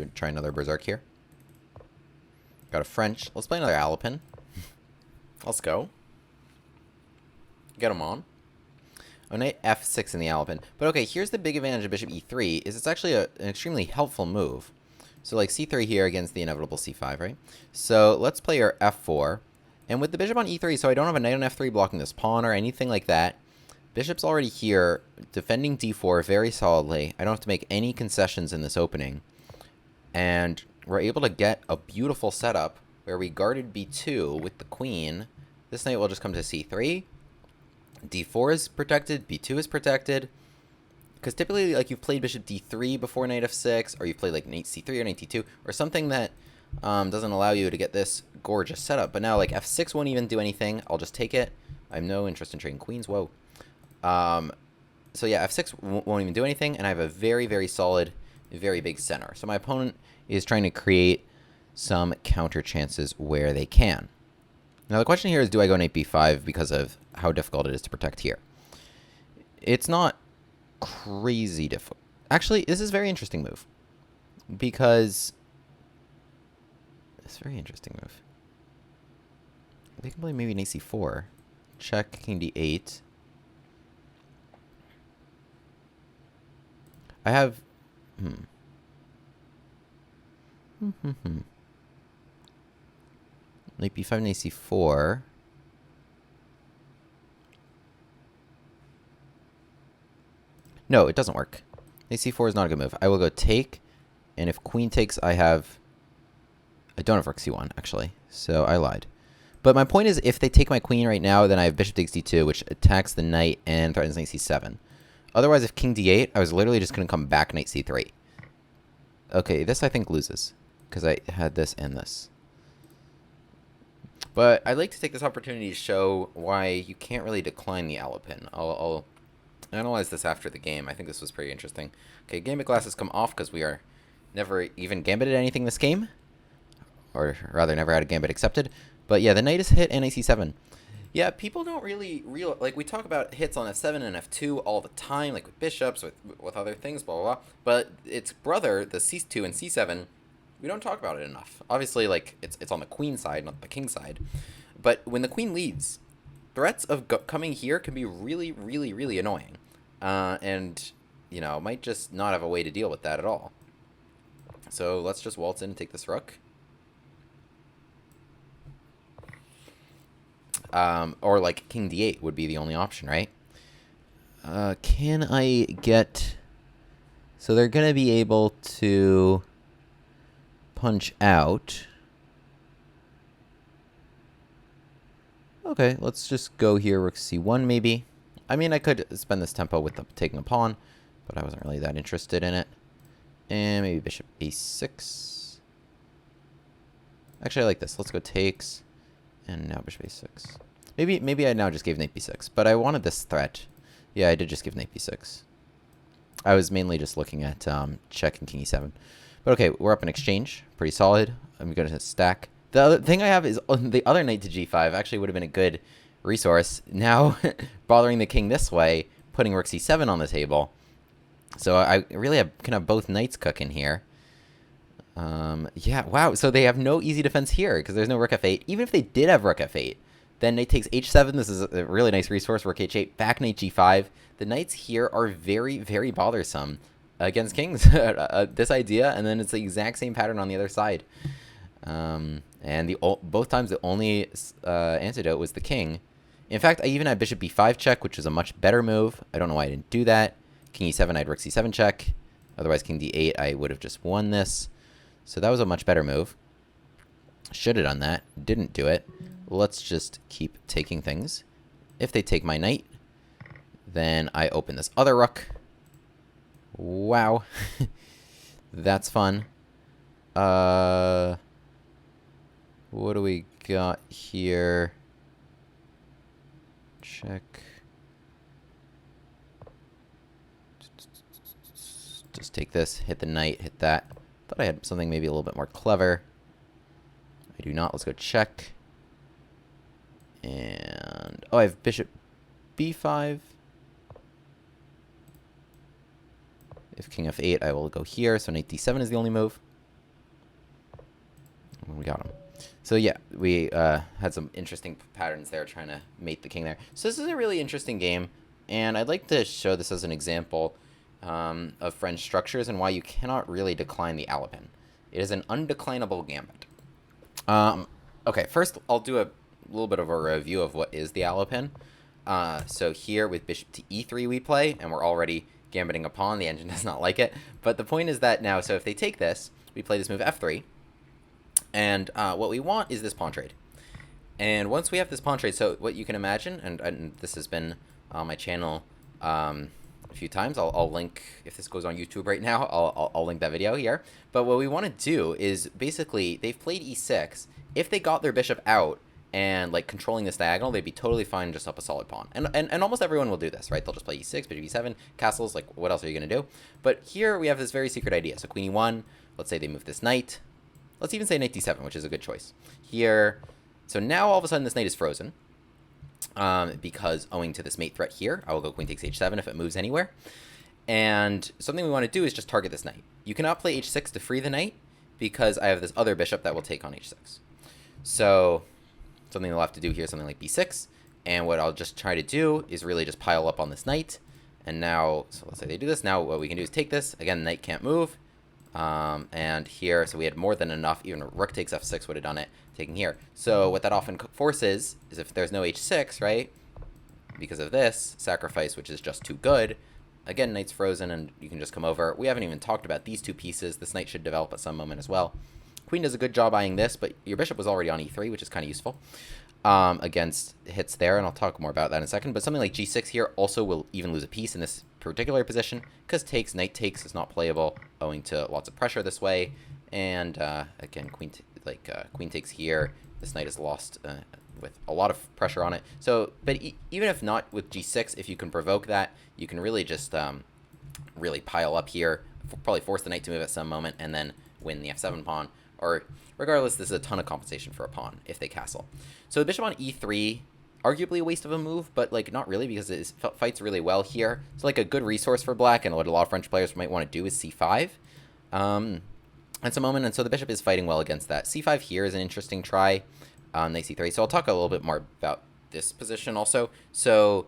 try another Berserk here. Got a French. Let's play another Alapin. Let's go. Get him on. Oh, knight f6 in the Alapin. But okay, here's the big advantage of bishop e3, is it's actually an extremely helpful move. So like c3 here against the inevitable c5, right? So let's play our f4. And with the bishop on e3, so I don't have a knight on f3 blocking this pawn or anything like that. Bishop's already here, defending d4 very solidly. I don't have to make any concessions in this opening. And we're able to get a beautiful setup where we guarded b2 with the queen. This knight will just come to c3. d4 is protected, b2 is protected. Because typically, like, you've played bishop d3 before knight f6, or you've played, like, knight c3 or knight d2, or something that doesn't allow you to get this gorgeous setup. But now, like, f6 won't even do anything. I'll just take it. I have no interest in trading queens. Whoa. So, yeah, f6 won't even do anything, and I have a very, very solid, very big center. So my opponent is trying to create some counter chances where they can. Now, the question here is, do I go knight b5 because of how difficult it is to protect here? It's not crazy difficult. Actually, this is a very interesting move. Because it's a very interesting move. They can play maybe knight c4. Check king d8. I have... Knight b5, knight c4. No, it doesn't work. Knight c4 is not a good move. I will go take, and if queen takes, I don't have rook c1, actually, so I lied. But my point is, if they take my queen right now, then I have bishop takes d2, which attacks the knight and threatens knight c7. Otherwise, if king d8, I was literally just going to come back knight c3. Okay, this I think loses, because I had this and this. But I'd like to take this opportunity to show why you can't really decline the Alapin. I'll analyze this after the game. I think this was pretty interesting. Okay, Gambit glasses come off because we are never even gambited anything this game. Or rather, never had a gambit accepted. But yeah, the knight is hit and knight c7. Yeah, people don't really like, we talk about hits on f7 and f2 all the time, like with bishops, with other things, blah, blah, blah. But its brother, the c2 and c7, we don't talk about it enough. Obviously, like, it's on the queen side, not the king side. But when the queen leaves, threats of coming here can be really, really, really annoying. And, you know, might just not have a way to deal with that at all. So let's just waltz in and take this rook. Or like king d8 would be the only option, right? Can I get... So they're going to be able to punch out. Okay, let's just go here, rook c1 maybe. I mean, I could spend this tempo with taking a pawn, but I wasn't really that interested in it. And maybe bishop a6. Actually, I like this. Let's go takes. And now bishop a6. Maybe I now just gave knight b6, but I wanted this threat. Yeah, I did just give knight b6. I was mainly just looking at check and king e7. But okay, we're up in exchange. Pretty solid. I'm going to stack. The other thing I have is the other knight to g5 actually would have been a good resource. Now, bothering the king this way, putting rook c7 on the table. So I really can have both knights cooking here. Yeah, wow. So they have no easy defense here because there's no rook f8. Even if they did have rook f8, then knight takes h7. This is a really nice resource. Rook h8, back knight g5. The knights here are very, very bothersome against kings. This idea, and then it's the exact same pattern on the other side. And both times the only antidote was the king. In fact, I even had bishop b5 check, which was a much better move. I don't know why I didn't do that. King e7, I had rook c7 check. Otherwise, king d8, I would have just won this. So that was a much better move. Should have done that. Didn't do it. Let's just keep taking things. If they take my knight, then I open this other rook. Wow. That's fun. What do we got here? Check. Just take this, hit the knight, hit that. Thought I had something maybe a little bit more clever. I do not. Let's go check. And oh, I have bishop b5. If king f8, I will go here. So knight d7 is the only move. We got him. So yeah, we had some interesting patterns there trying to mate the king there. So this is a really interesting game, and I'd like to show this as an example of French structures and why you cannot really decline the Alapin. It is an undeclinable gambit. Okay, first I'll do a little bit of a review of what is the Alapin. So here with bishop to e3 we play, and we're already gambiting a pawn. The engine does not like it. But the point is that now, so if they take this, we play this move f3. And what we want is this pawn trade. And once we have this pawn trade, so what you can imagine, and this has been on my channel a few times. I'll link, if this goes on YouTube right now, I'll link that video here. But what we want to do is basically, they've played e6. If they got their bishop out and like controlling this diagonal, they'd be totally fine just up a solid pawn. And almost everyone will do this, right? They'll just play e6, bishop e7, castles, like what else are you going to do? But here we have this very secret idea. So queen e1, let's say they move this knight. Let's even say knight d7, which is a good choice. Here, so now all of a sudden this knight is frozen. Because owing to this mate threat here, I will go queen takes h7 if it moves anywhere. And something we want to do is just target this knight. You cannot play h6 to free the knight, because I have this other bishop that will take on h6. So something they'll have to do here is something like b6. And what I'll just try to do is really just pile up on this knight. And now, so let's say they do this. Now what we can do is take this. Again, knight can't move. And here, so we had more than enough. Even rook takes f6 would have done it, taking here. So what that often forces is if there's no h6, right, because of this sacrifice, which is just too good, again, knight's frozen and you can just come over. We haven't even talked about these two pieces. This knight should develop at some moment as well. Queen does a good job eyeing this, but your bishop was already on e3, which is kind of useful against hits there, and I'll talk more about that in a second. But something like g6 here also will even lose a piece in this particular position, because knight takes is not playable owing to lots of pressure this way. And again, queen takes here. This knight is lost with a lot of pressure on it. So, but even if not with g6, if you can provoke that, you can really just really pile up here, probably force the knight to move at some moment, and then win the f7 pawn. Or regardless, this is a ton of compensation for a pawn if they castle. So the bishop on e3, arguably a waste of a move, but like not really, because it fights really well here. So like a good resource for black, and what a lot of French players might want to do is c5 at some moment. And so the bishop is fighting well against that. c5 here is an interesting try. Knight c3. So I'll talk a little bit more about this position also. So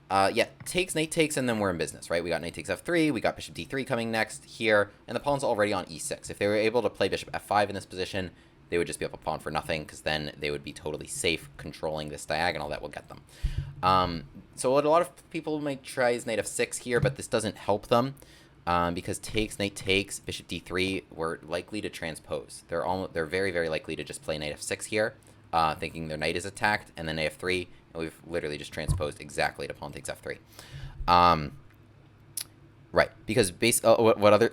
yeah, knight takes, and then we're in business, right? We got knight takes f3, we got bishop d3 coming next here, and the pawn's already on e6. If they were able to play bishop f5 in this position, they would just be up a pawn for nothing, because then they would be totally safe controlling this diagonal that will get them. So what a lot of people might try is knight f6 here, but this doesn't help them, because knight takes, bishop d3, we're likely to transpose. They're very, very likely to just play knight f6 here, thinking their knight is attacked, and then knight f3, and we've literally just transposed exactly to pawn takes f3. Right, because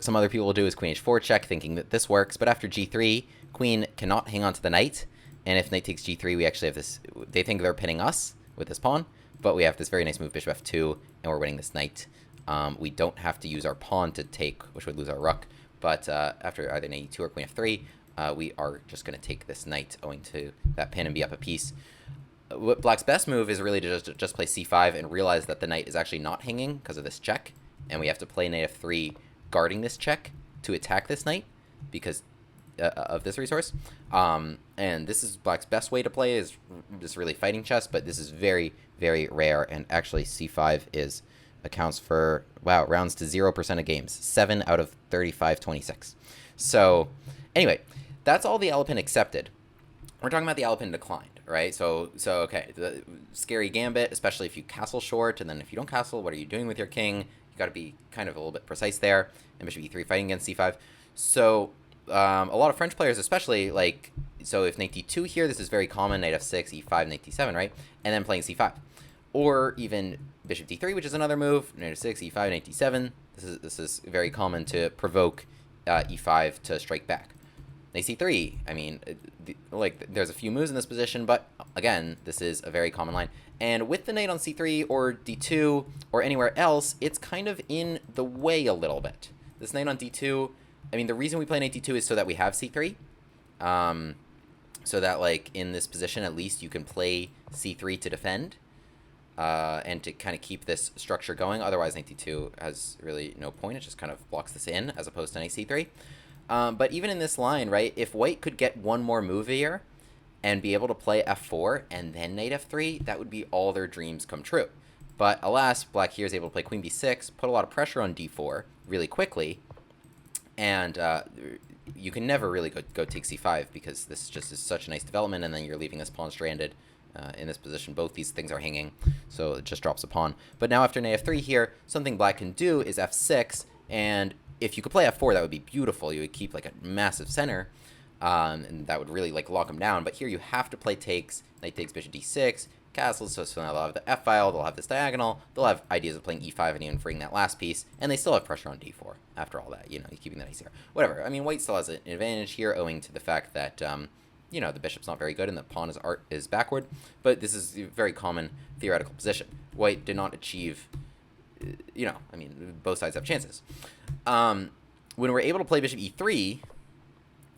some other people will do is queen h4 check, thinking that this works, but after g3, queen cannot hang on to the knight, and if knight takes g3, we actually have this, they think they're pinning us with this pawn, but we have this very nice move, bishop f2, and we're winning this knight. We don't have to use our pawn to take, which would lose our rook, but after either knight e2 or queen f3, we are just going to take this knight owing to that pin and be up a piece. What black's best move is really to just play c5 and realize that the knight is actually not hanging because of this check, and we have to play knight f3 guarding this check to attack this knight because of this resource. And this is black's best way to play, is just really fighting chess, but this is very, very rare, and actually c5 accounts for, wow, rounds to 0% of games, 7 out of 35, 26. So anyway, that's all the Alapin accepted. We're talking about the Alapin declined, right? So okay, the scary gambit, especially if you castle short, and then if you don't castle, what are you doing with your king? You got to be kind of a little bit precise there. And bishop e3 fighting against c5. So a lot of French players, especially, like, so if knight d2 here, this is very common, knight f6, e5, knight d7, right? And then playing c5. Or even bishop d3, which is another move, knight f6, e5, knight d7. This is very common to provoke e5 to strike back. Knight c3, I mean, like, there's a few moves in this position, but again, this is a very common line. And with the knight on c3 or d2 or anywhere else, it's kind of in the way a little bit. This knight on d2, I mean, the reason we play knight d2 is so that we have c3. So that, like, in this position, at least you can play c3 to defend. And to kind of keep this structure going. Otherwise, knight d2 has really no point. It just kind of blocks this in, as opposed to knight c3. But even in this line, right, if white could get one more move here and be able to play f4 and then knight f3, that would be all their dreams come true. But alas, black here is able to play queen b6, put a lot of pressure on d4 really quickly, and you can never really go take c5 because this just is such a nice development, and then you're leaving this pawn stranded in this position. Both these things are hanging, so it just drops a pawn. But now after knight f3 here, something black can do is f6, and if you could play f4, that would be beautiful. You would keep like a massive center, and that would really like lock him down. But here you have to play takes. Knight takes bishop d6, castles, so they'll have the f-file, they'll have this diagonal, they'll have ideas of playing e5 and even freeing that last piece, and they still have pressure on d4 after all that, you know, keeping that easier. Whatever, I mean, white still has an advantage here owing to the fact that, you know, the bishop's not very good and the pawn is backward, but this is a very common theoretical position. White did not achieve, you know, I mean, both sides have chances. When we're able to play bishop e3,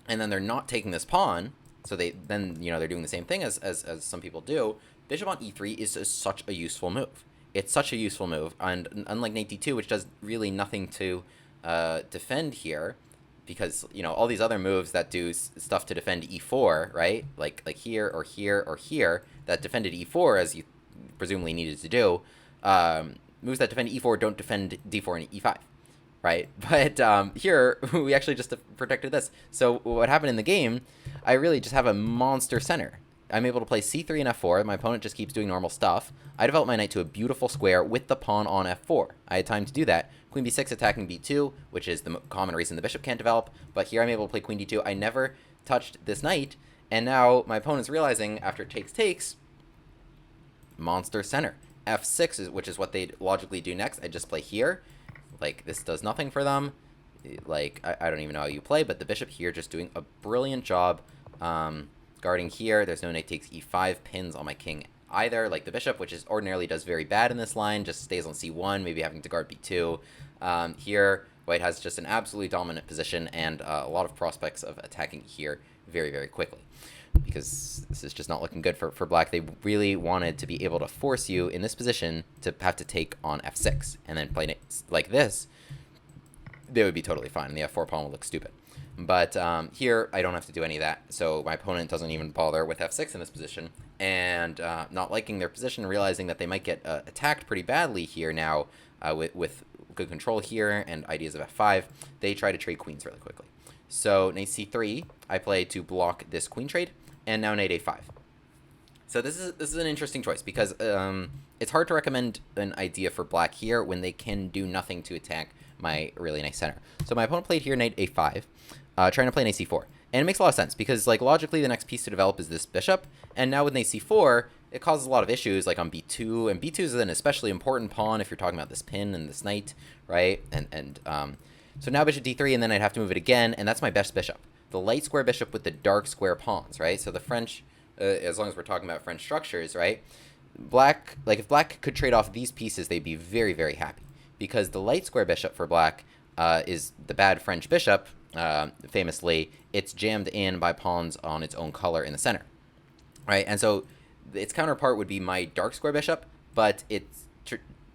and then they're not taking this pawn, so then you know, they're doing the same thing as some people do. Bishop on e3 is such a useful move. It's such a useful move, and unlike knight d2, which does really nothing to defend here, because you know all these other moves that do stuff to defend e4, right? Like here or here or here that defended e4 as you presumably needed to do. Moves that defend e4 don't defend d4 and e5. Right, but here we actually just protected this. So what happened in the game, I really just have a monster center. I'm able to play c3 and f4. My opponent just keeps doing normal stuff. I develop my knight to a beautiful square with the pawn on f4. I had time to do that. Queen b6 attacking b2, which is the common reason the bishop can't develop. But here I'm able to play queen d2. I never touched this knight, and now my opponent's realizing after takes, monster center. f6, which is what they'd logically do next. I just play here. Like, this does nothing for them. Like, I don't even know how you play, but the bishop here just doing a brilliant job guarding here. There's no knight takes e5 pins on my king either. Like, the bishop, which is ordinarily does very bad in this line, just stays on c1, maybe having to guard b2. Here, white has just an absolutely dominant position and a lot of prospects of attacking here very, very quickly, because this is just not looking good for black. They really wanted to be able to force you in this position to have to take on f6, and then playing it like this, they would be totally fine. The f4 pawn would look stupid. But here, I don't have to do any of that, so my opponent doesn't even bother with f6 in this position, and not liking their position, realizing that they might get attacked pretty badly here now with good control here and ideas of f5, they try to trade queens really quickly. So knight c3, I play to block this queen trade, and now knight a5. So this is an interesting choice, because it's hard to recommend an idea for black here when they can do nothing to attack my really nice center. So my opponent played here knight a5, trying to play knight c4. And it makes a lot of sense, because like logically the next piece to develop is this bishop, and now with knight c4, it causes a lot of issues like on b2, and b2 is an especially important pawn if you're talking about this pin and this knight, right? So now bishop d3, and then I'd have to move it again, and that's my best bishop. The light square bishop with the dark square pawns, right? So the French, as long as we're talking about French structures, right? Black, like if black could trade off these pieces, they'd be very, very happy. Because the light square bishop for black is the bad French bishop, famously. It's jammed in by pawns on its own color in the center, right? And so its counterpart would be my dark square bishop, but it's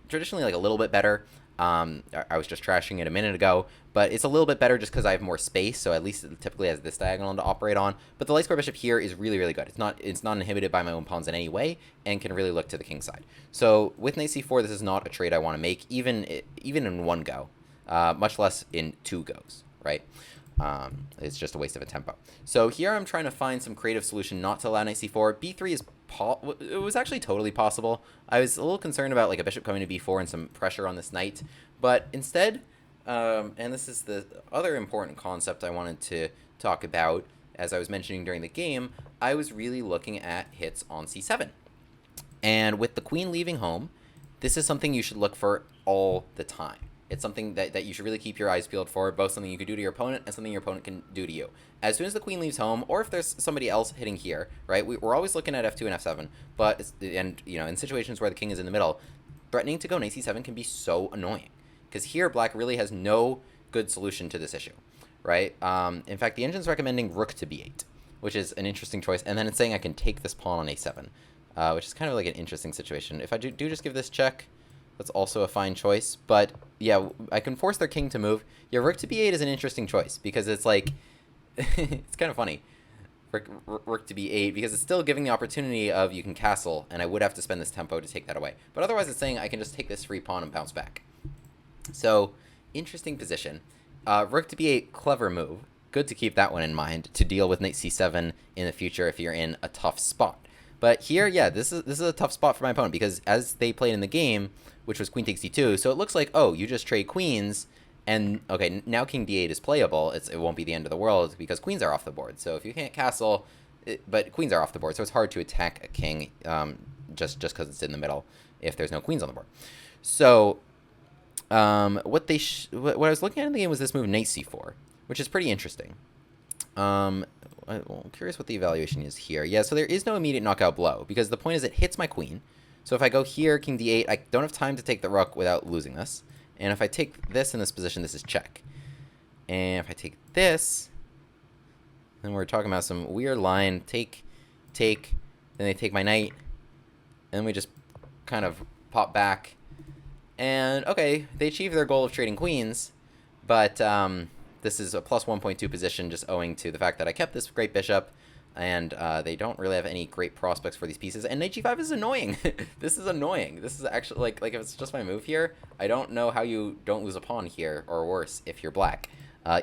traditionally like a little bit better. I was just trashing it a minute ago, but it's a little bit better just because I have more space, so at least it typically has this diagonal to operate on. But the light square bishop here is really, really good. It's not inhibited by my own pawns in any way, and can really look to the king side. So with knight c4, this is not a trade I want to make, even in one go, much less in 2 goes, right? It's just a waste of a tempo. So here I'm trying to find some creative solution not to allow knight c4. b3 is it was actually totally possible. I was a little concerned about like a bishop coming to b4 and some pressure on this knight, but instead, and this is the other important concept I wanted to talk about, as I was mentioning during the game, I was really looking at hits on c7. And with the queen leaving home, this is something you should look for all the time. It's something that you should really keep your eyes peeled for, both something you could do to your opponent and something your opponent can do to you. As soon as the queen leaves home, or if there's somebody else hitting here, right, we're always looking at f2 and f7, but, you know, in situations where the king is in the middle, threatening to go knight c7 can be so annoying, because here black really has no good solution to this issue, right? In fact, the engine's recommending rook to b8, which is an interesting choice, and then it's saying I can take this pawn on a7, which is kind of like an interesting situation. If I do just give this check, That's also a fine choice. But yeah, I can force their king to move. Yeah, rook to b8 is an interesting choice because it's like, it's kind of funny. Rook to b8 because it's still giving the opportunity of you can castle, and I would have to spend this tempo to take that away. But otherwise, it's saying I can just take this free pawn and bounce back. So, interesting position. Rook to b8, clever move. Good to keep that one in mind to deal with knight c7 in the future if you're in a tough spot. But here, yeah, this is a tough spot for my opponent because as they played in the game, which was queen takes d2, so it looks like, oh, you just trade queens, and okay, now king d8 is playable. It won't be the end of the world because queens are off the board. So if you can't castle, but queens are off the board, so it's hard to attack a king just because it's in the middle if there's no queens on the board. So what I was looking at in the game was this move knight c4, which is pretty interesting. I'm curious what the evaluation is here. Yeah, so there is no immediate knockout blow because the point is it hits my queen. So if I go here, king d8, I don't have time to take the rook without losing this. And if I take this in this position, this is check. And if I take this, then we're talking about some weird line. Take, then they take my knight. And we just kind of pop back. And, okay, they achieve their goal of trading queens. But this is a plus 1.2 position just owing to the fact that I kept this great bishop. And they don't really have any great prospects for these pieces. And knight g5 is annoying. This is annoying. This is actually, like if it's just my move here, I don't know how you don't lose a pawn here, or worse, if you're black.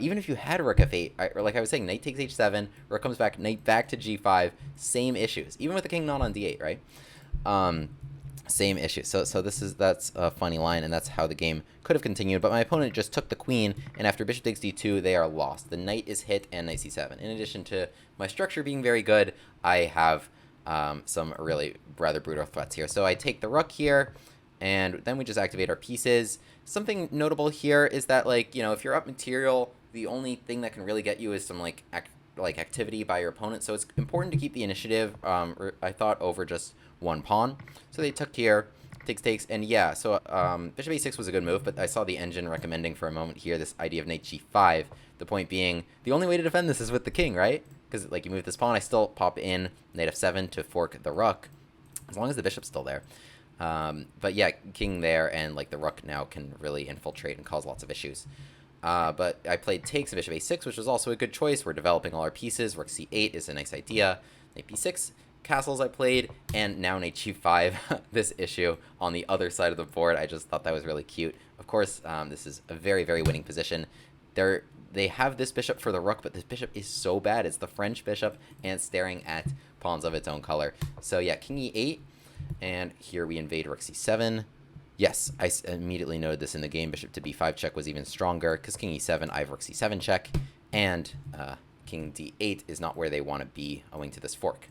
Even if you had rook f8, or like I was saying, knight takes h7, rook comes back, knight back to g5, same issues. Even with the king not on d8, right? Same issue. So that's a funny line, and that's how the game could have continued. But my opponent just took the queen, and after bishop takes d2, they are lost. The knight is hit, and knight c7. In addition to my structure being very good, I have some really rather brutal threats here. So I take the rook here, and then we just activate our pieces. Something notable here is that, like, you know, if you're up material, the only thing that can really get you is some like activity by your opponent. So it's important to keep the initiative, I thought, over just one pawn. So they took here, takes, and yeah, so bishop a6 was a good move, but I saw the engine recommending for a moment here this idea of knight g5. The point being, the only way to defend this is with the king, right? Because, like, you move this pawn, I still pop in knight f7 to fork the rook, as long as the bishop's still there. But yeah, king there, and, like, the rook now can really infiltrate and cause lots of issues. But I played takes and bishop a6, which was also a good choice. We're developing all our pieces. Rook c8 is a nice idea. Knight b6, castles I played, and now knight g5, this issue on the other side of the board. I just thought that was really cute. Of course, this is a very, very winning position. They have this bishop for the rook, but this bishop is so bad. It's the French bishop, and it's staring at pawns of its own color. So yeah, king e8, and here we invade rook c7. Yes, I immediately noted this in the game. Bishop to b5 check was even stronger, because king e7, I have rook c7 check, and king d8 is not where they want to be owing to this fork.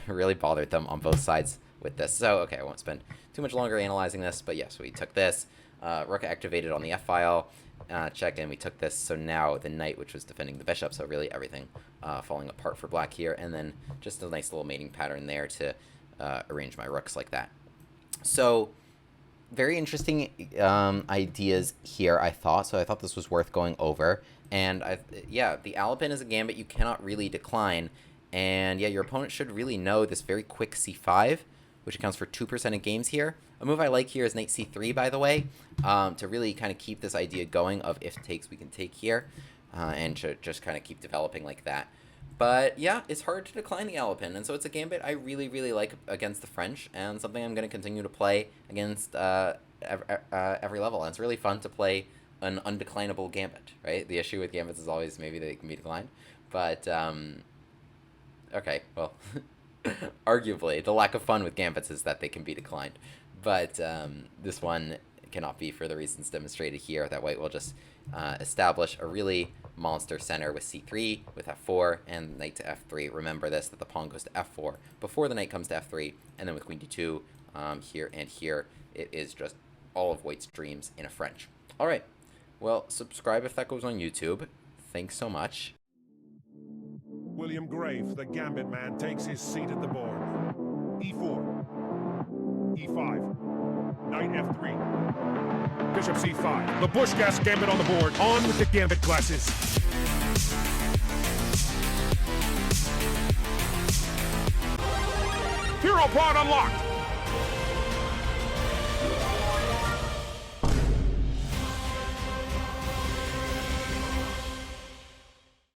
Really bothered them on both sides with this. So, okay, I won't spend too much longer analyzing this, but yes, we took this. Rook activated on the f-file, check, and we took this. So now the knight, which was defending the bishop, so really everything falling apart for black here, and then just a nice little mating pattern there to arrange my rooks like that. So, very interesting ideas here, I thought. So I thought this was worth going over. And yeah, the Alapin is a gambit you cannot really decline. And yeah, your opponent should really know this very quick c5, which accounts for 2% of games here. A move I like here is knight c3, by the way, to really kind of keep this idea going of if takes, we can take here, and to just kind of keep developing like that. But yeah, it's hard to decline the Alapin, and so it's a gambit I really, really like against the French, and something I'm going to continue to play against every level. And it's really fun to play an undeclinable gambit, right? The issue with gambits is always maybe they can be declined, but okay, well, arguably the lack of fun with gambits is that they can be declined, but this one cannot be for the reasons demonstrated here. That white will just establish a really monster center with c3, with f4, and knight to f3. Remember this, that the pawn goes to f4 before the knight comes to f3, and then with queen d2 here and here, it is just all of white's dreams in a French. All right, well, subscribe if that goes on YouTube. Thanks so much. William Grave, the Gambit man, takes his seat at the board. e4, e5, knight f3, bishop c5. The Bushgas Gambit on the board. On with the Gambit classes. Hero pod unlocked.